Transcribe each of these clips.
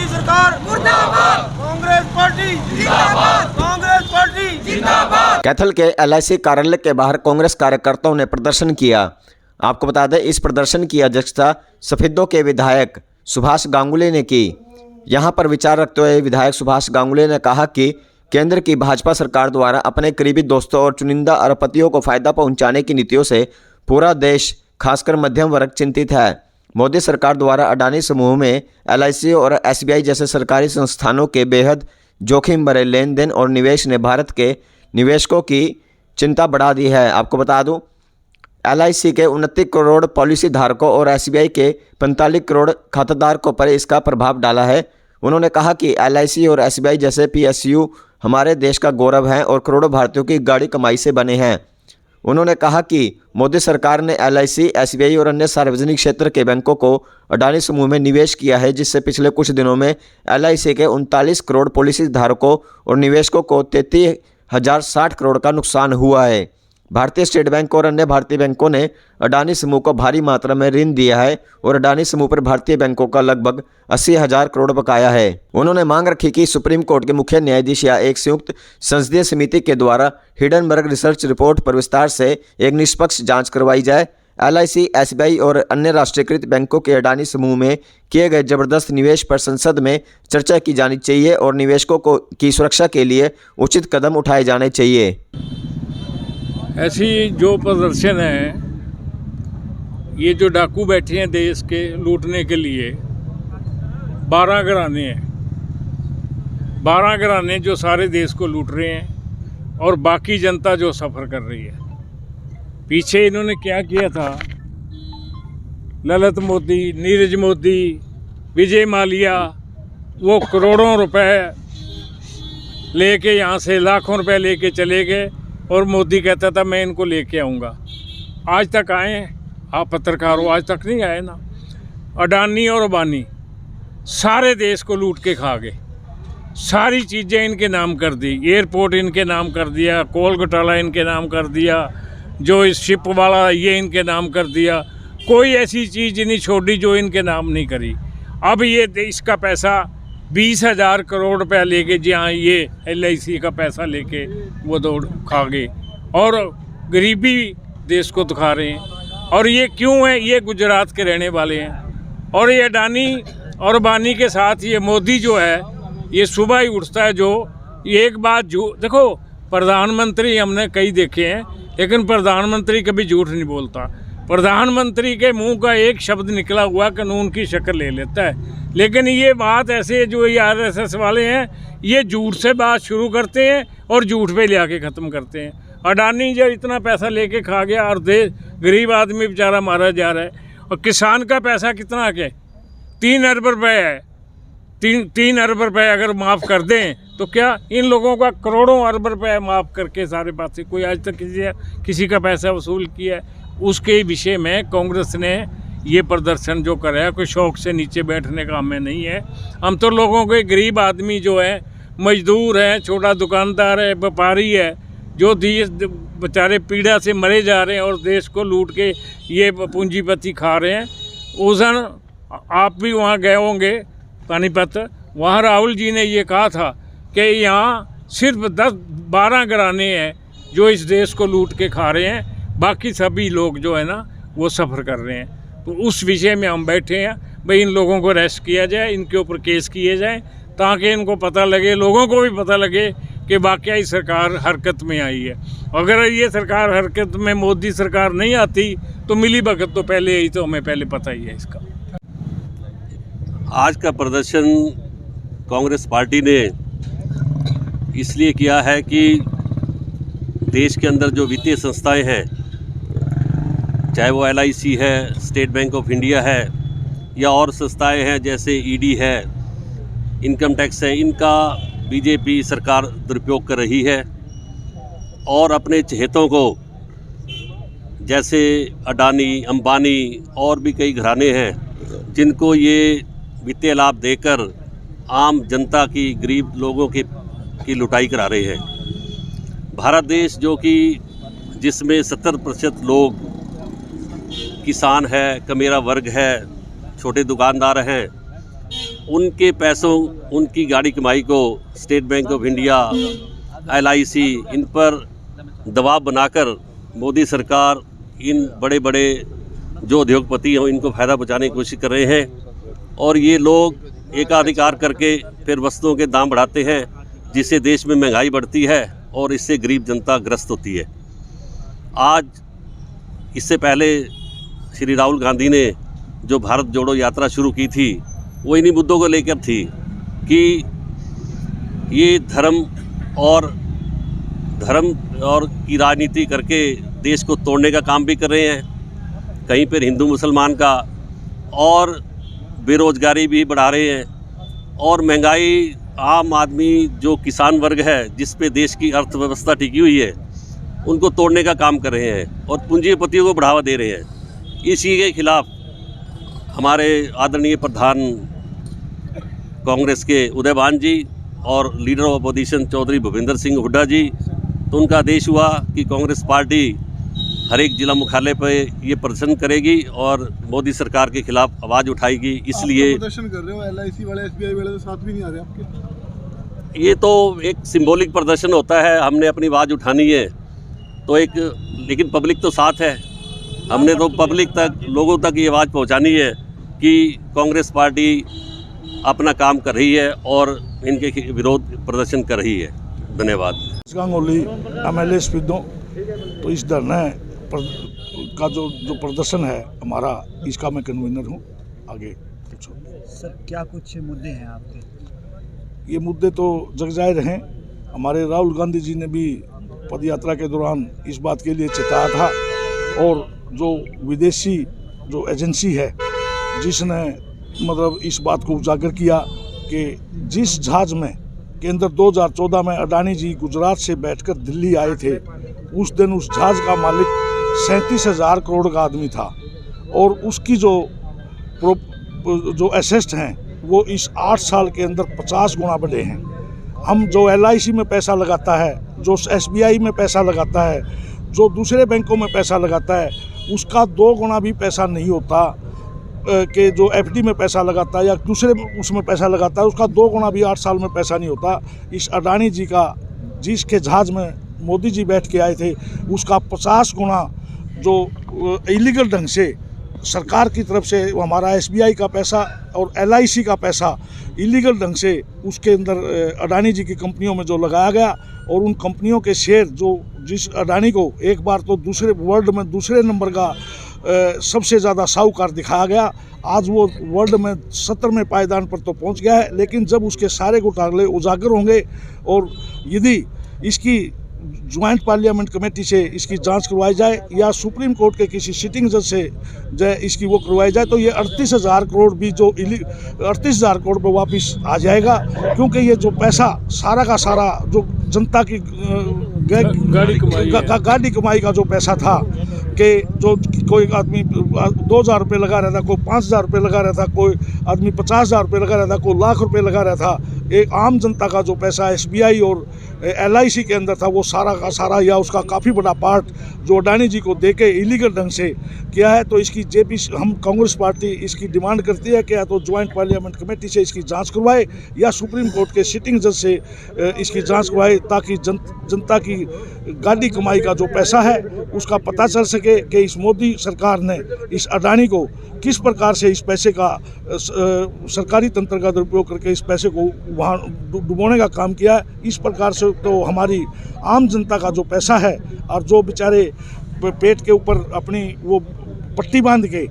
मोदी सरकार मुर्दाबाद, कांग्रेस पार्टी जिंदाबाद, कांग्रेस पार्टी जिंदाबाद। कैथल के LIC कार्यालय के बाहर कांग्रेस कार्यकर्ताओं ने प्रदर्शन किया। आपको बता दें, इस प्रदर्शन की अध्यक्षता सफेदों के विधायक सुभाष गांगुली ने की। यहां पर विचार रखते हुए विधायक सुभाष गांगुली ने कहा कि केंद्र की भाजपा सरकार द्वारा अपने करीबी दोस्तों और चुनिंदा अरबपतियों को फायदा पहुंचाने की नीतियों से पूरा देश खासकर मध्यम वर्ग चिंतित है। मोदी सरकार द्वारा अडानी समूह में LIC और SBI जैसे सरकारी संस्थानों के बेहद जोखिम भरे लेन देन और निवेश ने भारत के निवेशकों की चिंता बढ़ा दी है। आपको बता दूं, LIC के 29 करोड़ पॉलिसी धारकों और SBI के 45 करोड़ खाताधारकों पर इसका प्रभाव डाला है। उन्होंने कहा कि LIC और SBI जैसे PSU हमारे देश का गौरव हैं और करोड़ों भारतीयों की गाढ़ी कमाई से बने हैं। उन्होंने कहा कि मोदी सरकार ने LIC, SBI और अन्य सार्वजनिक क्षेत्र के बैंकों को अडानी समूह में निवेश किया है, जिससे पिछले कुछ दिनों में LIC के 39 करोड़ पॉलिसी धारकों और निवेशकों को 33,060 करोड़ का नुकसान हुआ है। भारतीय स्टेट बैंक और अन्य भारतीय बैंकों ने अडानी समूह को भारी मात्रा में ऋण दिया है और अडानी समूह पर भारतीय बैंकों का लगभग 80,000 करोड़ बकाया है। उन्होंने मांग रखी कि सुप्रीम कोर्ट के मुख्य न्यायाधीश या एक संयुक्त संसदीय समिति के द्वारा हिडनबर्ग रिसर्च रिपोर्ट पर विस्तार से एक निष्पक्ष जांच करवाई जाए। LIC, SBI और अन्य राष्ट्रीयकृत बैंकों के अडानी समूह में किए गए जबरदस्त निवेश पर संसद में चर्चा की जानी चाहिए और निवेशकों की सुरक्षा के लिए उचित कदम उठाए जाने चाहिए। ऐसी जो प्रदर्शन है, ये जो डाकू बैठे हैं देश के लूटने के लिए, 12 घराने हैं, 12 घराने जो सारे देश को लूट रहे हैं और बाकी जनता जो सफ़र कर रही है। पीछे इन्होंने क्या किया था, ललित मोदी, नीरज मोदी, विजय माल्या, वो करोड़ों रुपए लेके यहाँ से लाखों रुपए लेके चले गए और मोदी कहता था मैं इनको लेके आऊँगा। आज तक आए हैं? आप पत्रकार हो, आज तक नहीं आए ना। अडानी और अंबानी सारे देश को लूट के खा गए, सारी चीज़ें इनके नाम कर दी, एयरपोर्ट इनके नाम कर दिया, कोल घोटाला इनके नाम कर दिया, जो इस शिप वाला ये इनके नाम कर दिया। कोई ऐसी चीज़ नहीं छोड़ी जो इनके नाम नहीं करी। अब ये इसका पैसा 20,000 करोड़ रुपया लेके, जहाँ ये LIC का पैसा लेके वो दौड़ खा गए और गरीबी देश को दिखा रहे हैं। और ये क्यों है? ये गुजरात के रहने वाले हैं और ये अडानी और अंबानी के साथ ये मोदी जो है, ये सुबह ही उठता है। जो एक बात देखो, प्रधानमंत्री हमने कई देखे हैं, लेकिन प्रधानमंत्री कभी झूठ नहीं बोलता। प्रधानमंत्री के मुंह का एक शब्द निकला हुआ कानून की शक्ल ले लेता है। लेकिन ये बात ऐसे जो ये RSS वाले हैं, ये झूठ से बात शुरू करते हैं और झूठ पे ले आके ख़त्म करते हैं। अडानी जो इतना पैसा लेके खा गया और गरीब आदमी बेचारा मारा जा रहा है। और किसान का पैसा कितना के 3 अरब रुपये है। 3 अरब रुपये अगर माफ़ कर दें तो क्या इन लोगों का करोड़ों अरब रुपये माफ़ करके सारे पास कोई आज तक किसी का पैसा वसूल किया है? उसके विषय में कांग्रेस ने ये प्रदर्शन जो करा है, कोई शौक से नीचे बैठने का हमें नहीं है। हम तो लोगों के गरीब आदमी जो है, मजदूर हैं, छोटा दुकानदार है, व्यापारी है, जो बेचारे पीड़ा से मरे जा रहे हैं और देश को लूट के ये पूंजीपति खा रहे हैं। उस दिन आप भी वहाँ गए होंगे पानीपत, वहाँ राहुल जी ने ये कहा था कि यहाँ सिर्फ 10-12 घराने हैं जो इस देश को लूट के खा रहे हैं, बाकी सभी लोग जो है ना वो सफ़र कर रहे हैं। तो उस विषय में हम बैठे हैं भाई, इन लोगों को अरेस्ट किया जाए, इनके ऊपर केस किए जाए, ताकि इनको पता लगे, लोगों को भी पता लगे कि वाकई सरकार हरकत में आई है। अगर ये सरकार हरकत में मोदी सरकार नहीं आती तो मिली भगत तो पहले ही, तो हमें पहले पता ही है इसका। आज का प्रदर्शन कांग्रेस पार्टी ने इसलिए किया है कि देश के अंदर जो वित्तीय संस्थाएं हैं, चाहे वो LIC है, स्टेट बैंक ऑफ इंडिया है या और संस्थाएं हैं जैसे ED है, इनकम टैक्स है, इनका बीजेपी सरकार दुरुपयोग कर रही है और अपने चहेतों को, जैसे अडानी, अंबानी और भी कई घराने हैं जिनको ये वित्तीय लाभ देकर आम जनता की, गरीब लोगों की लुटाई करा रहे हैं। भारत देश जो कि जिसमें 70% लोग किसान है, कमेरा वर्ग है, छोटे दुकानदार हैं, उनके पैसों, उनकी गाड़ी कमाई को state bank of India, LIC इन पर दबाव बनाकर मोदी सरकार इन बड़े बड़े जो उद्योगपति हैं इनको फ़ायदा पहुँचाने की कोशिश कर रहे हैं। और ये लोग एकाधिकार करके फिर वस्तुओं के दाम बढ़ाते हैं, जिससे देश में महंगाई बढ़ती है और इससे गरीब जनता ग्रस्त होती है। आज इससे पहले श्री राहुल गांधी ने जो भारत जोड़ो यात्रा शुरू की थी वो इन्हीं मुद्दों को लेकर थी कि ये धर्म और की राजनीति करके देश को तोड़ने का काम भी कर रहे हैं, कहीं पर हिंदू मुसलमान का, और बेरोजगारी भी बढ़ा रहे हैं, और महंगाई, आम आदमी जो किसान वर्ग है जिस पे देश की अर्थव्यवस्था टिकी हुई है उनको तोड़ने का काम कर रहे हैं और पूंजीपतियों को बढ़ावा दे रहे हैं। इसी के खिलाफ हमारे आदरणीय प्रधान कांग्रेस के उदयभान जी और leader of opposition Chaudhary Bhupinder Singh Hooda ji, तो उनका आदेश हुआ कि कांग्रेस पार्टी हर एक जिला मुख्यालय पर ये प्रदर्शन करेगी और मोदी सरकार के खिलाफ आवाज़ उठाएगी। इसलिए प्रदर्शन कर रहे हो, LIC वाले SBI वाले तो साथ भी नहीं आ रहे आपके। ये तो एक सिंबॉलिक प्रदर्शन होता है, हमने अपनी आवाज़ उठानी है तो एक, लेकिन पब्लिक तो साथ है, हमने तो पब्लिक तक, लोगों तक ये आवाज़ पहुंचानी है कि कांग्रेस पार्टी अपना काम कर रही है और इनके विरोध प्रदर्शन कर रही है। धन्यवाद। गांगुली MLA स्पीडो, तो इस धरना का जो प्रदर्शन है हमारा, इसका मैं कन्वीनर हूँ। आगे पूछो सर, क्या कुछ मुद्दे हैं आपके? ये मुद्दे तो जग जाहिर हैं। हमारे राहुल गांधी जी ने भी पद यात्रा के दौरान इस बात के लिए चेताया था, और जो विदेशी जो एजेंसी है जिसने मतलब इस बात को उजागर किया कि जिस जहाज में के अंदर 2014 में अडानी जी गुजरात से बैठकर दिल्ली आए थे, उस दिन उस जहाज का मालिक 37,000 करोड़ का आदमी था, और उसकी जो एसेट्स हैं वो इस 8 साल के अंदर 50 गुना बढ़े हैं। हम जो LIC में पैसा लगाता है, जो SBI में पैसा लगाता है, जो दूसरे बैंकों में पैसा लगाता है, उसका 2 गुना भी पैसा नहीं होता कि जो FD में पैसा लगाता है या दूसरे उसमें पैसा लगाता है, उसका 2 गुना भी 8 साल में पैसा नहीं होता। इस अडानी जी का, जिसके जहाज़ में मोदी जी बैठ के आए थे, उसका 50 गुना जो इलीगल ढंग से सरकार की तरफ से हमारा SBI का पैसा और LIC का पैसा इलीगल ढंग से उसके अंदर अडानी जी की कंपनियों में जो लगाया गया, और उन कंपनियों के शेयर जो जिस अडानी को एक बार तो दूसरे वर्ल्ड में दूसरे नंबर का सबसे ज़्यादा साहूकार दिखाया गया, आज वो वर्ल्ड में 17वें पायदान पर तो पहुंच गया है। लेकिन जब उसके सारे घोटाले उजागर होंगे और यदि इसकी ज्वाइंट पार्लियामेंट कमेटी से इसकी जांच करवाई जाए या सुप्रीम कोर्ट के किसी सिटिंग जज से इसकी वो करवाई जाए, तो ये 38,000 करोड़ भी जो 38,000 करोड़ पर वापस आ जाएगा, क्योंकि ये जो पैसा सारा का सारा जो जनता की गाड़ी कमाई का जो पैसा था, कि जो कोई आदमी 2,000 रुपये लगा रहा था, कोई 5,000 रुपये लगा रहा था, कोई आदमी 50,000 रुपये लगा रहा था, कोई लाख रुपये लगा रहा था, एक आम जनता का जो पैसा SBI और LIC के अंदर था, वो सारा का सारा या उसका काफ़ी बड़ा पार्ट जो अडानी जी को देके इलीगल ढंग से किया है। तो इसकी हम कांग्रेस पार्टी इसकी डिमांड करती है कि या तो ज्वाइंट पार्लियामेंट कमेटी से इसकी जांच करवाए या सुप्रीम कोर्ट के सिटिंग जज से इसकी जांच करवाए, ताकि जनता की गाड़ी कमाई का जो पैसा है उसका पता चल सके कि इस मोदी सरकार ने इस अडानी को किस प्रकार से इस पैसे का सरकारी तंत्र का दुरुपयोग करके इस पैसे को वहाँ डुबोने का काम किया है। इस प्रकार से तो हमारी आम जनता का जो पैसा है, और जो बेचारे पेट के ऊपर अपनी वो पट्टी बांध के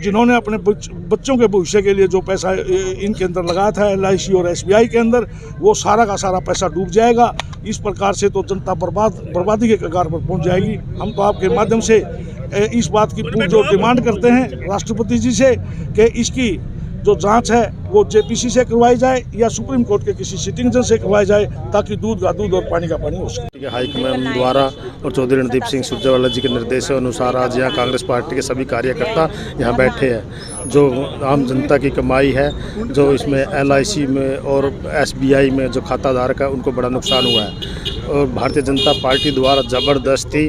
जिन्होंने अपने बच्चों के भविष्य के लिए जो पैसा इनके अंदर लगाया था LIC और SBI के अंदर, वो सारा का सारा पैसा डूब जाएगा। इस प्रकार से तो जनता बर्बादी के कगार पर पहुंच जाएगी। हम तो आपके माध्यम से इस बात की जो डिमांड करते हैं राष्ट्रपति जी से कि इसकी जो जांच है वो JPC से करवाई जाए या सुप्रीम कोर्ट के किसी सिटिंग जज से करवाई जाए, ताकि दूध का दूध और पानी का पानी हो सके। हाईकमान द्वारा और चौधरी रणदीप सिंह सुरजेवाला जी के निर्देश अनुसार आज यहाँ कांग्रेस पार्टी के सभी कार्यकर्ता यहाँ बैठे हैं। जो आम जनता की कमाई है, जो इसमें LIC में और SBI में जो खाता धारक है उनको बड़ा नुकसान हुआ है, और भारतीय जनता पार्टी द्वारा ज़बरदस्ती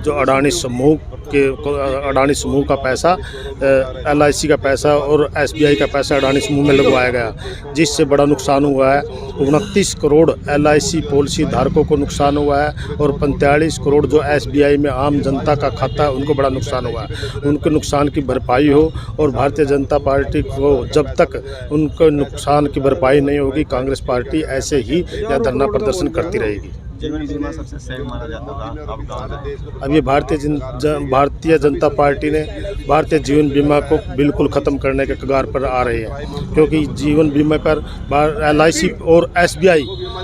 जो अडानी समूह के अडानी समूह का पैसा LIC का पैसा और SBI का पैसा अडानी समूह में लगवाया गया, जिससे बड़ा नुकसान हुआ है। 29 करोड़ LIC पॉलिसी धारकों को नुकसान हुआ है और 45 करोड़ जो SBI में आम जनता का खाता है उनको बड़ा नुकसान हुआ है। उनके नुकसान की भरपाई हो, और भारतीय जनता पार्टी को जब तक उनके नुकसान की भरपाई नहीं होगी, कांग्रेस पार्टी ऐसे ही या धरना प्रदर्शन करती रहेगी। जीवन बीमा सबसे सही माना जाता था, अब कहाँ अब ये भारतीय जनता पार्टी ने भारतीय जीवन बीमा को बिल्कुल ख़त्म करने के कगार पर आ रही है, क्योंकि जीवन बीमा पर LIC और SBI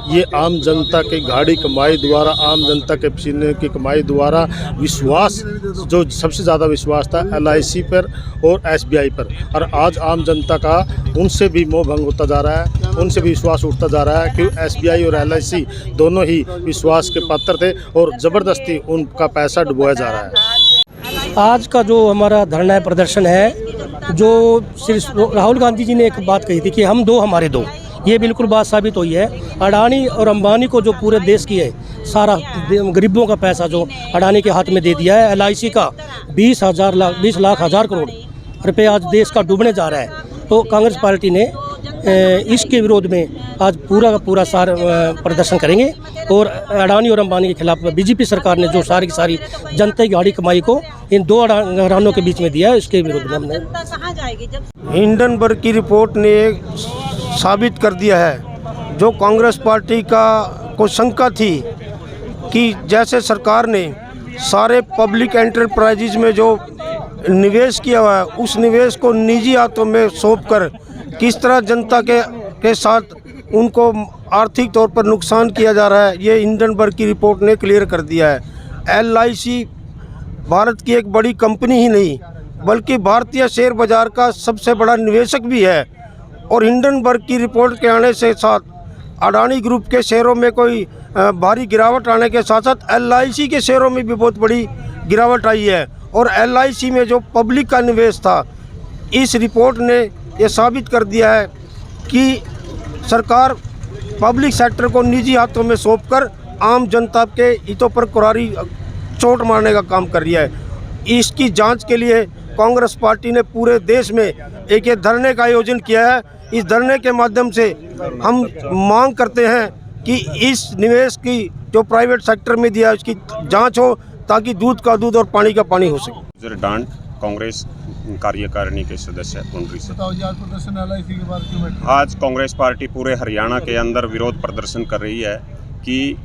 ये आम जनता की गाढ़ी कमाई द्वारा, आम जनता के पसीने की कमाई द्वारा विश्वास, जो सबसे ज़्यादा विश्वास था LIC पर और SBI पर, और आज आम जनता का उनसे भी मोह भंग होता जा रहा है, उनसे भी विश्वास उठता जा रहा है कि SBI और LIC दोनों ही विश्वास के पात्र थे और ज़बरदस्ती उनका पैसा डुबोया जा रहा है। आज का जो हमारा धरना प्रदर्शन है, जो श्री राहुल गांधी जी ने एक बात कही थी कि हम दो हमारे दो, ये बिल्कुल बात साबित हुई है। अडानी और अंबानी को जो पूरे देश की है सारा गरीबों का पैसा जो अडानी के हाथ में दे दिया है, LIC का 20 लाख हज़ार करोड़ रुपये आज देश का डूबने जा रहा है। तो कांग्रेस पार्टी ने इसके विरोध में आज पूरा का पूरा प्रदर्शन करेंगे, और अडानी और अंबानी के खिलाफ बीजेपी सरकार ने जो सारी की सारी जनता की गाड़ी कमाई को इन दो घरानों के बीच में दिया है, इसके विरोध में हमने हिंडनबर्ग की रिपोर्ट ने साबित कर दिया है जो कांग्रेस पार्टी को शंका थी कि जैसे सरकार ने सारे पब्लिक एंटरप्राइजेज में जो निवेश किया हुआ है, उस निवेश को निजी हाथों में सौंपकर किस तरह जनता के साथ उनको आर्थिक तौर पर नुकसान किया जा रहा है, ये हिंडनबर्ग की रिपोर्ट ने क्लियर कर दिया है। LIC भारत की एक बड़ी कंपनी ही नहीं बल्कि भारतीय शेयर बाजार का सबसे बड़ा निवेशक भी है, और हिंडनबर्ग की रिपोर्ट के आने से साथ अडानी ग्रुप के शेयरों में कोई भारी गिरावट आने के साथ साथ LIC के शेयरों में भी बहुत बड़ी गिरावट आई है, और LIC में जो पब्लिक का निवेश था, इस रिपोर्ट ने ये साबित कर दिया है कि सरकार पब्लिक सेक्टर को निजी हाथों में सौंपकर आम जनता के हितों पर कुरारी चोट मारने का काम कर रही है। इसकी जांच के लिए कांग्रेस पार्टी ने पूरे देश में एक ये धरने का आयोजन किया है। इस धरने के माध्यम से हम मांग करते हैं कि इस निवेश की जो प्राइवेट सेक्टर में दिया है उसकी जांच हो, ताकि दूध का दूध और पानी का पानी हो सके। डांट कांग्रेस कार्यकारिणी के सदस्य पुंडरी से आज कांग्रेस पार्टी पूरे हरियाणा के अंदर विरोध प्रदर्शन कर रही है कि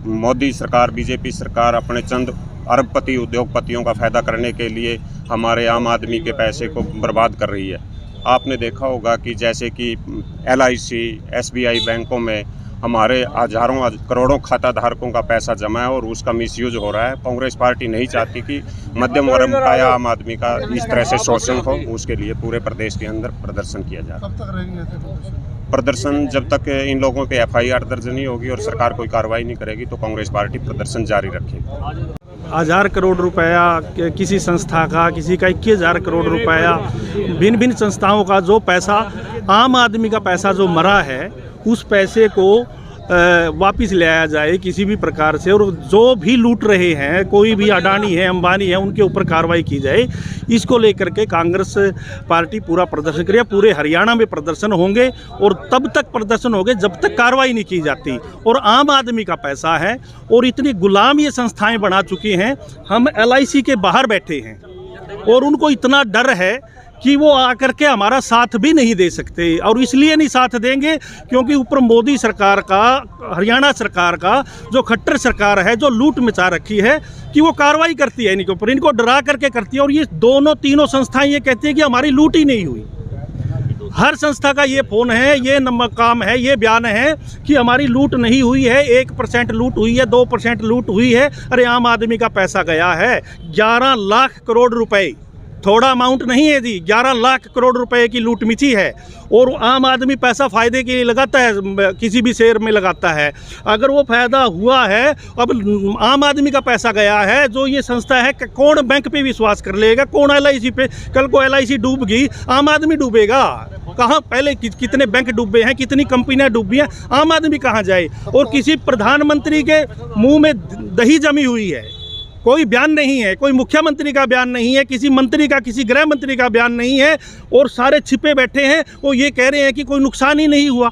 मोदी सरकार, बीजेपी सरकार अपने चंद अरबपति उद्योगपतियों का फायदा करने के लिए हमारे आम आदमी के पैसे को बर्बाद कर रही है। आपने देखा होगा कि जैसे कि LIC, SBI बैंकों में हमारे हजारों करोड़ों खाता धारकों का पैसा जमा है और उसका मिसयूज हो रहा है। कांग्रेस पार्टी नहीं चाहती कि मध्यम वर्ग का या आम आदमी का इस तरह से शोषण हो। उसके लिए पूरे प्रदेश के अंदर प्रदर्शन किया जा रहा है। प्रदर्शन जब तक इन लोगों पे FIR दर्ज नहीं होगी और सरकार कोई कार्रवाई नहीं करेगी तो कांग्रेस पार्टी प्रदर्शन जारी रखेगी। 1000 करोड़ रुपया किसी संस्था का, किसी का 21,000 करोड़ रुपया, भिन्न भिन्न संस्थाओं का जो पैसा, आम आदमी का पैसा जो मरा है, उस पैसे को वापस ले आया जाए किसी भी प्रकार से, और जो भी लूट रहे हैं, कोई भी अडानी है, अंबानी है, उनके ऊपर कार्रवाई की जाए। इसको लेकर के कांग्रेस पार्टी पूरा प्रदर्शन करेगी। पूरे हरियाणा में प्रदर्शन होंगे और तब तक प्रदर्शन होंगे जब तक कार्रवाई नहीं की जाती। और आम आदमी का पैसा है और इतनी गुलाम ये संस्थाएं बना चुकी हैं। हम LIC के बाहर बैठे हैं और उनको इतना डर है कि वो आकर के हमारा साथ भी नहीं दे सकते, और इसलिए नहीं साथ देंगे क्योंकि ऊपर मोदी सरकार का, हरियाणा सरकार का जो खट्टर सरकार है, जो लूट मचा रखी है कि वो कार्रवाई करती है इनके ऊपर, इनको डरा करके करती है। और ये तीनों संस्थाएं ये कहती हैं कि हमारी लूट ही नहीं हुई। हर संस्था का ये फोन है, ये काम है, ये बयान है कि हमारी लूट नहीं हुई है, 1% लूट हुई है, 2% लूट हुई है। अरे आम आदमी का पैसा गया है 11 लाख करोड़ रुपए, थोड़ा अमाउंट नहीं है जी, 11 लाख करोड़ रुपए की लूट मिची है। और आम आदमी पैसा फ़ायदे के लिए लगाता है, किसी भी शेयर में लगाता है। अगर वो फ़ायदा हुआ है, अब आम आदमी का पैसा गया है, जो ये संस्था है, कौन बैंक पे विश्वास कर लेगा, कौन LIC पे? कल को LIC डूब गई, आम आदमी डूबेगा कहाँ? पहले कितने बैंक डूबे हैं, कितनी कंपनियां डूबी हैं, आम आदमी कहाँ जाए? और किसी प्रधानमंत्री के मुंह में दही जमी हुई है, कोई बयान नहीं है, कोई मुख्यमंत्री का बयान नहीं है, किसी मंत्री का, किसी गृह मंत्री का बयान नहीं है, और सारे छिपे बैठे हैं। वो ये कह रहे हैं कि कोई नुकसान ही नहीं हुआ।